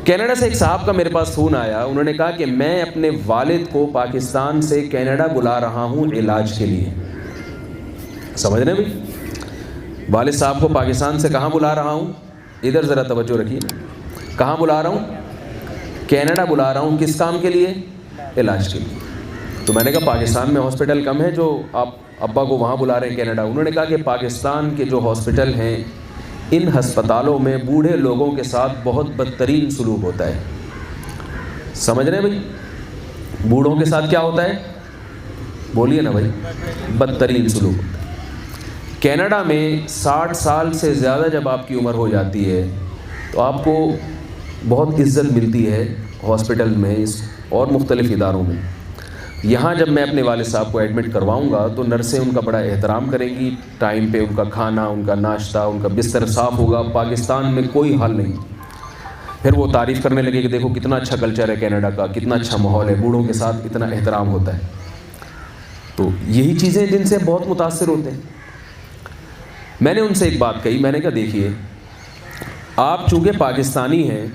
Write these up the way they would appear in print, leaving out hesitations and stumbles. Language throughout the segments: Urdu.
کینیڈا سے ایک صاحب کا میرے پاس فون آیا، انہوں نے کہا کہ میں اپنے والد کو پاکستان سے کینیڈا بلا رہا ہوں علاج کے لیے. سمجھ رہے ہیں بھائی؟ والد صاحب کو پاکستان سے کہاں بلا رہا ہوں؟ ادھر ذرا توجہ رکھیے. کہاں بلا رہا ہوں؟ کینیڈا بلا رہا ہوں. کس کام کے لیے؟ علاج کے لیے. تو میں نے کہا پاکستان میں ہاسپٹل کم ہے جو آپ ابا کو وہاں بلا رہے ہیں کینیڈا؟ انہوں نے کہا کہ پاکستان کے جو ہاسپٹل ہیں ان ہسپتالوں میں بوڑھے لوگوں کے ساتھ بہت بدترین سلوک ہوتا ہے. سمجھ رہے ہیں بھائی؟ بوڑھوں کے ساتھ کیا ہوتا ہے؟ بولیے نا بھائی. بدترین سلوک ہوتا ہے. کینیڈا میں 60 سال سے زیادہ جب آپ کی عمر ہو جاتی ہے تو آپ کو بہت عزت ملتی ہے ہاسپٹل میں اور مختلف اداروں میں. یہاں جب میں اپنے والد صاحب کو ایڈمٹ کرواؤں گا تو نرسیں ان کا بڑا احترام کریں گی، ٹائم پہ ان کا کھانا، ان کا ناشتہ، ان کا بستر صاف ہوگا. پاکستان میں کوئی حال نہیں. پھر وہ تعریف کرنے لگے کہ دیکھو کتنا اچھا کلچر ہے کینیڈا کا، کتنا اچھا ماحول ہے، بوڑھوں کے ساتھ اتنا احترام ہوتا ہے. تو یہی چیزیں جن سے بہت متاثر ہوتے ہیں. میں نے ان سے ایک بات کہی، میں نے کہا دیکھیے آپ چونکہ پاکستانی ہیں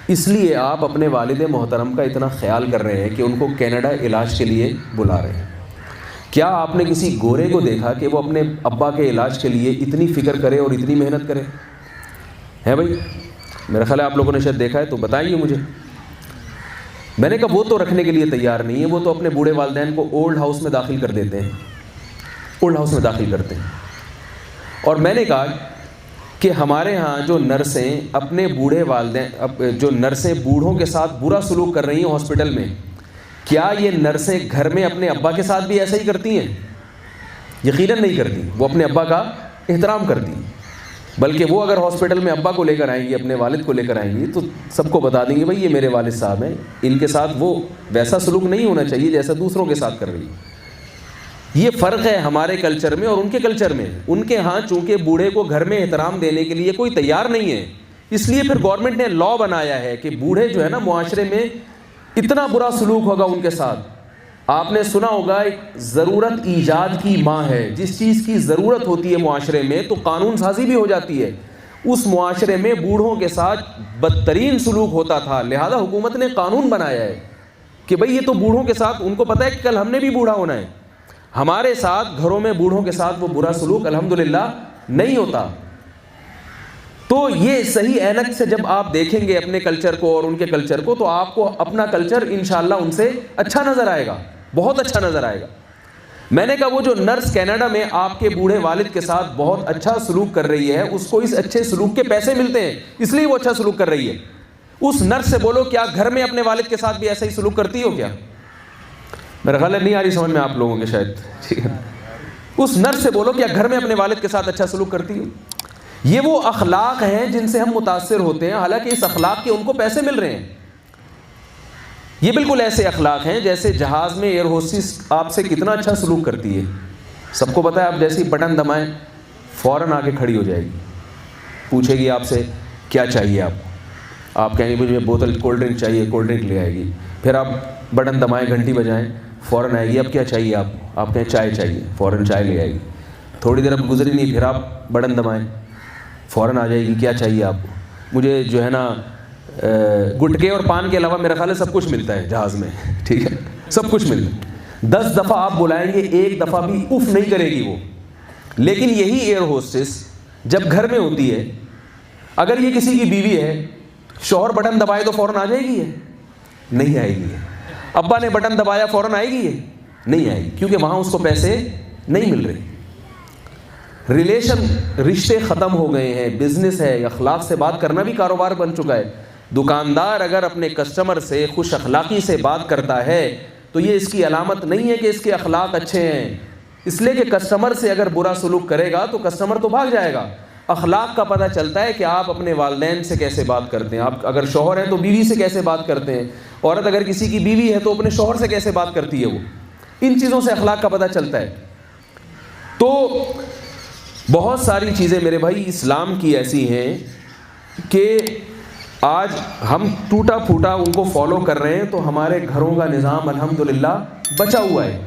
اس لیے آپ اپنے والد محترم کا اتنا خیال کر رہے ہیں کہ ان کو کینیڈا علاج کے لیے بلا رہے ہیں. کیا آپ نے کسی گورے کو دیکھا کہ وہ اپنے ابا کے علاج کے لیے اتنی فکر کرے اور اتنی محنت کرے؟ ہے بھائی؟ میرا خیال ہے آپ لوگوں نے شاید دیکھا ہے، تو بتائیے مجھے. میں نے کہا وہ تو رکھنے کے لیے تیار نہیں ہے، وہ تو اپنے بوڑھے والدین کو اولڈ ہاؤس میں داخل کر دیتے ہیں، اولڈ ہاؤس میں داخل کرتے ہیں. اور میں نے کہا کہ ہمارے ہاں جو نرسیں اپنے بوڑھے والدین، جو نرسیں بوڑھوں کے ساتھ برا سلوک کر رہی ہیں ہاسپٹل میں، کیا یہ نرسیں گھر میں اپنے ابا کے ساتھ بھی ایسا ہی کرتی ہیں؟ یقیناً نہیں کرتی. وہ اپنے ابا کا احترام کرتی ہیں. بلکہ وہ اگر ہاسپٹل میں ابا کو لے کر آئیں گی، اپنے والد کو لے کر آئیں گی تو سب کو بتا دیں گے بھائی یہ میرے والد صاحب ہیں، ان کے ساتھ وہ ویسا سلوک نہیں ہونا چاہیے جیسا دوسروں کے ساتھ کر رہی ہے. یہ فرق ہے ہمارے کلچر میں اور ان کے کلچر میں. ان کے ہاں چونکہ بوڑھے کو گھر میں احترام دینے کے لیے کوئی تیار نہیں ہے، اس لیے پھر گورنمنٹ نے لا بنایا ہے کہ بوڑھے جو ہے نا معاشرے میں اتنا برا سلوک ہوگا ان کے ساتھ. آپ نے سنا ہوگا ایک ضرورت ایجاد کی ماں ہے. جس چیز کی ضرورت ہوتی ہے معاشرے میں تو قانون سازی بھی ہو جاتی ہے. اس معاشرے میں بوڑھوں کے ساتھ بدترین سلوک ہوتا تھا، لہذا حکومت نے قانون بنایا ہے کہ بھئی یہ تو بوڑھوں کے ساتھ، ان کو پتہ ہے کہ کل ہم نے بھی بوڑھا ہونا ہے، ہمارے ساتھ گھروں میں بوڑھوں کے ساتھ وہ برا سلوک الحمدللہ نہیں ہوتا. تو یہ صحیح عینک سے جب آپ دیکھیں گے اپنے کلچر کو اور ان کے کلچر کو تو آپ کو اپنا کلچر انشاءاللہ ان سے اچھا نظر آئے گا، بہت اچھا نظر آئے گا. میں نے کہا وہ جو نرس کینیڈا میں آپ کے بوڑھے والد کے ساتھ بہت اچھا سلوک کر رہی ہے، اس کو اس اچھے سلوک کے پیسے ملتے ہیں، اس لیے وہ اچھا سلوک کر رہی ہے. اس نرس سے بولو کیا گھر میں اپنے والد کے ساتھ بھی ایسا ہی سلوک کرتی ہو کیا؟ میرا خیال ہے نہیں آ رہی سمجھ میں آپ لوگوں کے شاید. ٹھیک ہے، اس نرس سے بولو کیا گھر میں اپنے والد کے ساتھ اچھا سلوک کرتی ہو؟ یہ وہ اخلاق ہیں جن سے ہم متاثر ہوتے ہیں، حالانکہ اس اخلاق کے ان کو پیسے مل رہے ہیں. یہ بالکل ایسے اخلاق ہیں جیسے جہاز میں ایئر ہوسٹس آپ سے کتنا اچھا سلوک کرتی ہے. سب کو پتہ ہے آپ جیسے بٹن دبائیں فوراً آ کے کھڑی ہو جائے گی، پوچھے گی آپ سے کیا چاہیے آپ کہیں گے مجھے بوتل کولڈ ڈرنک چاہیے، کولڈ ڈرنک لے آئے گی. پھر آپ بٹن دبائیں، گھنٹی بجائیں، فوراً آئے گی اب کیا چاہیے آپ کہیں چائے چاہیے، فوراً چائے لے آئے گی. تھوڑی دیر اب گزری نہیں، پھر آپ بٹن دبائیں، فوراً آ جائے گی کیا چاہیے آپ کو. مجھے جو ہے نا گٹکے اور پان کے علاوہ میرا خیال ہے سب کچھ ملتا ہے جہاز میں. ٹھیک ہے، سب کچھ ملتا ہے. 10 دفعہ آپ بلائیں گے، ایک دفعہ بھی اف نہیں کرے گی وہ. لیکن یہی ایئر ہوسٹس جب گھر میں ہوتی ہے، اگر یہ کسی کی بیوی ہے، شوہر بٹن دبائے تو فوراً آ جائے گی؟ نہیں آئے گی. ابا نے بٹن دبایا فوراً آئے گی؟ نہیں آئے گی، کیونکہ وہاں اس کو پیسے نہیں مل رہے. رشتے ختم ہو گئے ہیں، بزنس ہے، اخلاق سے بات کرنا بھی کاروبار بن چکا ہے. دکاندار اگر اپنے کسٹمر سے خوش اخلاقی سے بات کرتا ہے تو یہ اس کی علامت نہیں ہے کہ اس کے اخلاق اچھے ہیں. اس لیے کہ کسٹمر سے اگر برا سلوک کرے گا تو کسٹمر تو بھاگ جائے گا. اخلاق کا پتہ چلتا ہے کہ آپ اپنے والدین سے کیسے بات کرتے ہیں، آپ اگر شوہر ہیں تو بیوی سے کیسے بات کرتے ہیں، عورت اگر کسی کی بیوی ہے تو اپنے شوہر سے کیسے بات کرتی ہے. وہ ان چیزوں سے اخلاق کا پتہ چلتا ہے. تو بہت ساری چیزیں میرے بھائی اسلام کی ایسی ہیں کہ آج ہم ٹوٹا پھوٹا ان کو فالو کر رہے ہیں تو ہمارے گھروں کا نظام الحمدللہ بچا ہوا ہے.